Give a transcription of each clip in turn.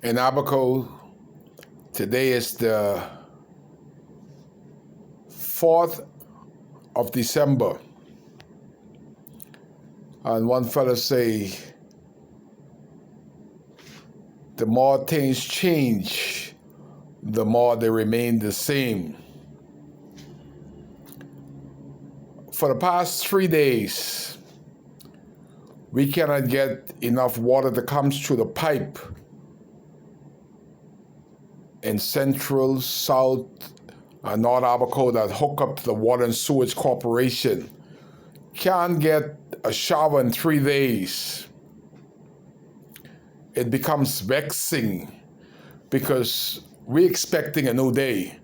In Abaco, today is the 4th of December. And one fellow say, the more things change, the more they remain the same. For the past 3 days, we cannot get enough water that comes through the pipe in Central, South, and North Abaco that hook up to the Water and Sewage Corporation. Can't get a shower in 3 days. It becomes vexing because we're expecting a new day.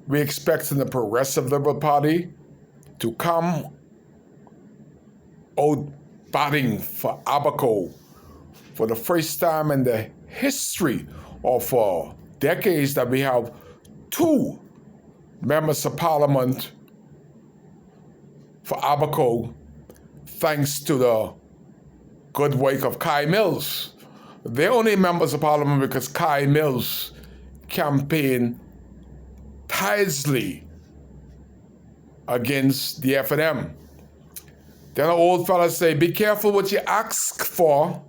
We're expecting the Progressive Liberal Party to come out batting for Abaco for the first time in the history of decades that we have 2 members of parliament for Abaco, thanks to the good work of Kai Mills. They're only members of parliament because Kai Mills campaigned tirelessly against the F&M. Then an old fella say, be careful what you ask for.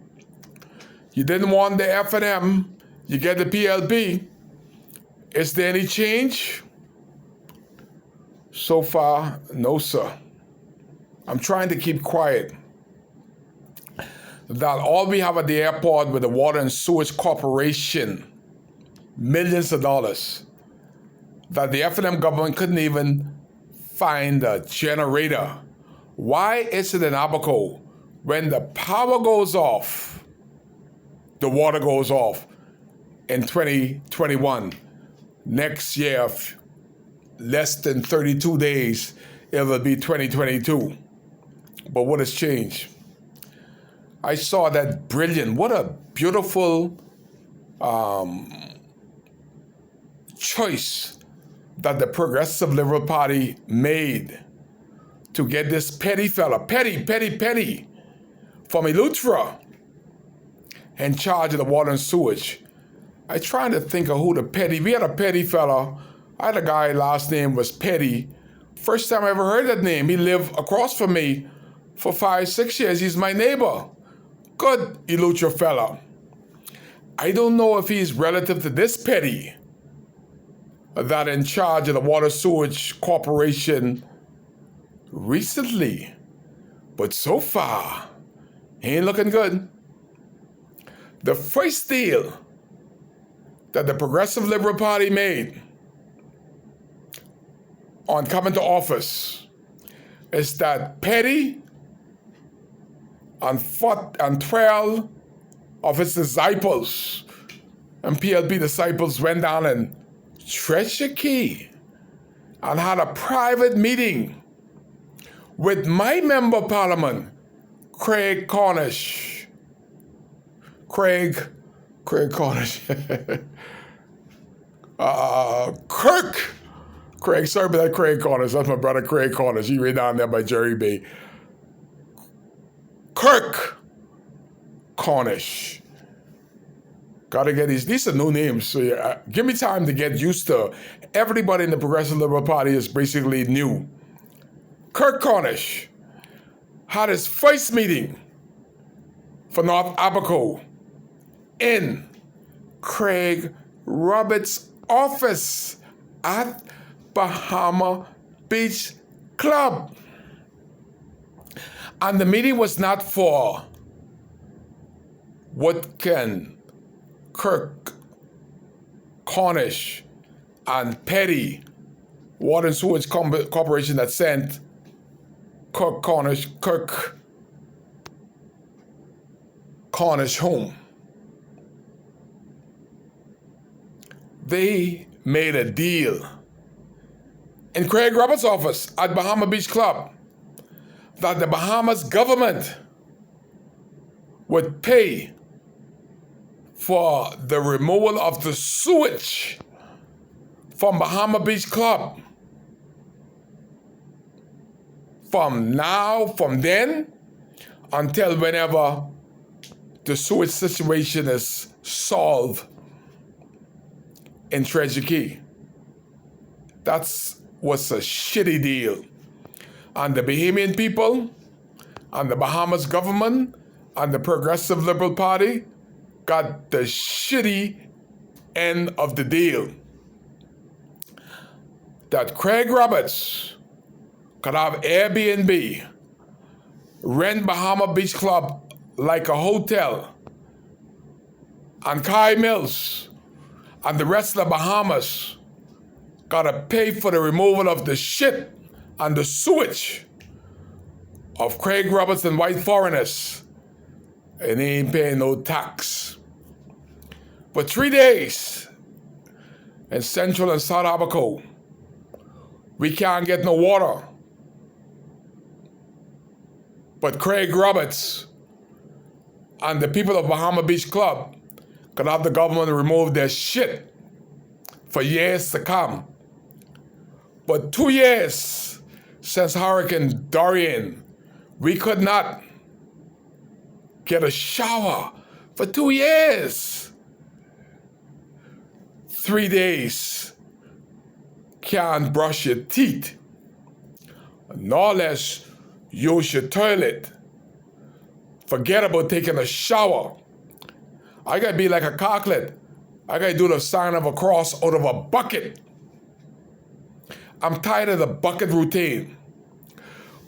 You didn't want the F&M, you get the PLP. Is there any change? So far, no, sir. I'm trying to keep quiet. That all we have at the airport with the Water and Sewage Corporation, millions of dollars, that the F&M government couldn't even find a generator. Why is it in Abaco, when the power goes off, the water goes off in 2021? Next year, less than 32 days, it will be 2022. But what has changed? I saw that brilliant, what a beautiful choice that the Progressive Liberal Party made to get this petty fella, petty, from Eleuthera in charge of the water and sewage. I trying to think of who the petty, we had a petty fella. I had a guy, last name was Petty. First time I ever heard that name. He lived across from me for 5-6 years. He's my neighbor. Good Eleuthera fella. I don't know if he's relative to this Petty that in charge of the Water Sewage Corporation recently. But so far, he ain't looking good. The first deal that the Progressive Liberal Party made on coming to office is that Petty and 12 of his disciples and PLP disciples went down in Treasure Key and had a private meeting with my member of parliament, Craig Cornish. Craig Cornish. Craig, sorry about that, Craig Cornish. That's my brother, Craig Cornish. He right down there by Jerry Bay. Kirk Cornish. Gotta get these are new names. So give me time to get used to. Everybody in the Progressive Liberal Party is basically new. Kirk Cornish had his first meeting for North Abaco in Craig Roberts' office at Bahama Beach Club. And the meeting was not for what can Kirk Cornish and Petty, Water and Sewage Corporation that sent Kirk Cornish home. They made a deal in Craig Roberts' office at Bahama Beach Club that the Bahamas government would pay for the removal of the sewage from Bahama Beach Club. From then, until whenever the sewage situation is solve in Treasure Key. That was a shitty deal. And the Bahamian people, and the Bahamas government, and the Progressive Liberal Party got the shitty end of the deal. That Craig Roberts could have Airbnb, rent Bahama Beach Club like a hotel, and Kai Mills and the rest of the Bahamas gotta pay for the removal of the shit and the sewage of Craig Roberts and white foreigners, and they ain't paying no tax. For 3 days in Central and South Abaco, we can't get no water. But Craig Roberts and the people of Bahama Beach Club could have the government remove their shit for years to come. But 2 years since Hurricane Dorian, we could not get a shower for 2 years. 3 days, can't brush your teeth, nor less use your toilet. Forget about taking a shower. I gotta be like a cocklet. I gotta do the sign of a cross out of a bucket. I'm tired of the bucket routine.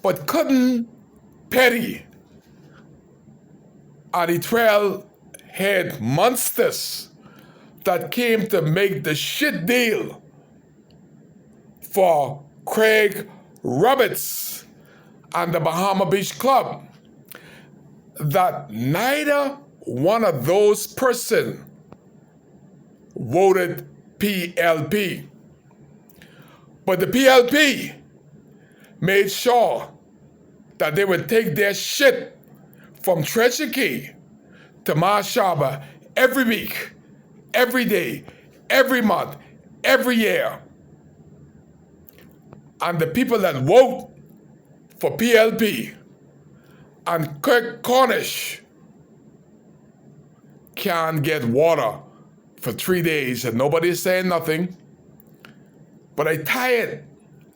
But couldn't Petty and the trailhead monsters that came to make the shit deal for Craig Roberts and the Bahama Beach Club, that neither one of those persons voted PLP. But the PLP made sure that they would take their shit from Treasure Key to Marsh Harbor every week, every day, every month, every year. And the people that vote for PLP and Kirk Cornish can't get water for 3 days and nobody's saying nothing. But I tired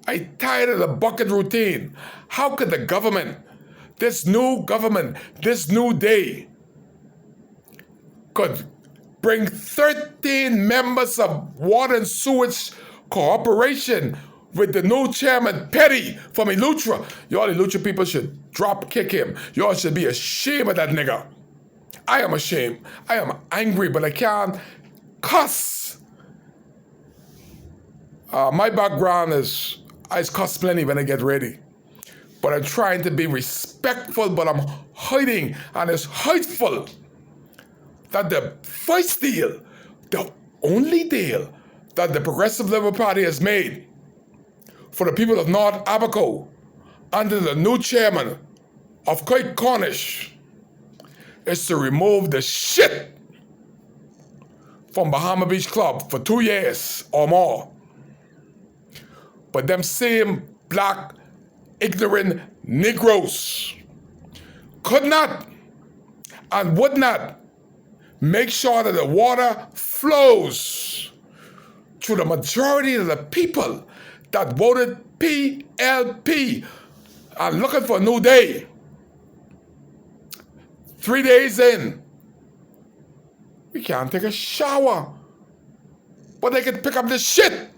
of the bucket routine. How could the government, this new government, this new day, could bring 13 members of Water and Sewage Corporation with the new chairman, Petty, from Eleuthera? Y'all Eleuthera people should kick him. Y'all should be ashamed of that nigga. I am ashamed. I am angry, but I can't cuss. My background is, I cuss plenty when I get ready. But I'm trying to be respectful, but I'm hiding, and it's hurtful that the first deal, the only deal that the Progressive Liberal Party has made for the people of North Abaco under the new chairman of Kirk Cornish is to remove the shit from Bahama Beach Club for 2 years or more. But them same black, ignorant Negroes could not and would not make sure that the water flows to the majority of the people that voted PLP and looking for a new day. 3 days in, we can't take a shower, but they can pick up the shit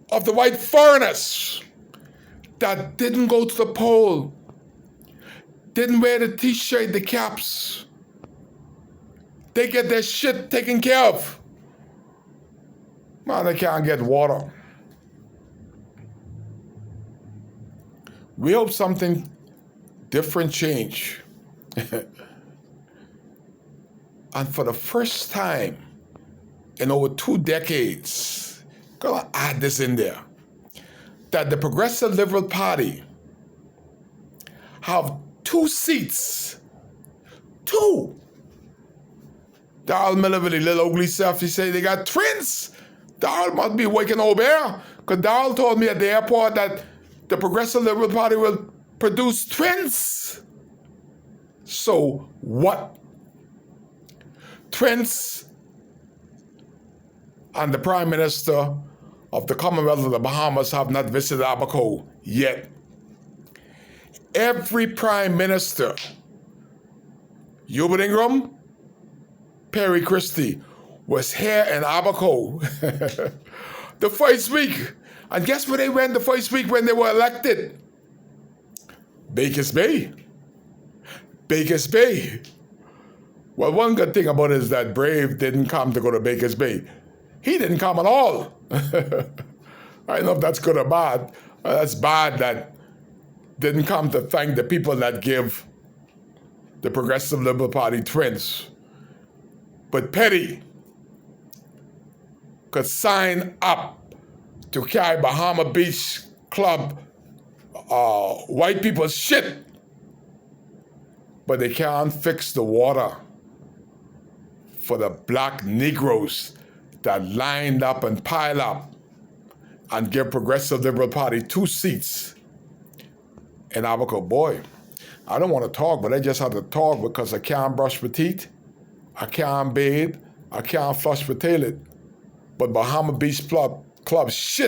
of the white foreigners that didn't go to the poll, didn't wear the t-shirt, the caps. They get their shit taken care of. Man, they can't get water. We hope something different change. And for the first time in over 2 decades, gonna add this in there, that the Progressive Liberal Party have 2 seats. 2. Darrell Miller with the little ugly self, he said they got twins. Darrell must be waking over there, because Darrell told me at the airport that the Progressive Liberal Party will produce twins. So what? Prince and the Prime Minister of the Commonwealth of the Bahamas have not visited Abaco yet. Every Prime Minister, Hubert Ingraham, Perry Christie, was here in Abaco the first week. And guess where they went the first week when they were elected? Bakers Bay. Bakers Bay. Well, one good thing about it is that Brave didn't come to go to Bakers Bay. He didn't come at all. I don't know if that's good or bad. That's bad that didn't come to thank the people that give the Progressive Liberal Party twins. But Petty could sign up to carry Bahama Beach Club white people's shit, but they can't fix the water for the black Negroes that lined up and piled up and give Progressive Liberal Party 2 seats in Abaco. Boy, I don't want to talk, but I just have to talk because I can't brush my teeth, I can't bathe, I can't flush my toilet. But Bahama Beach Club shit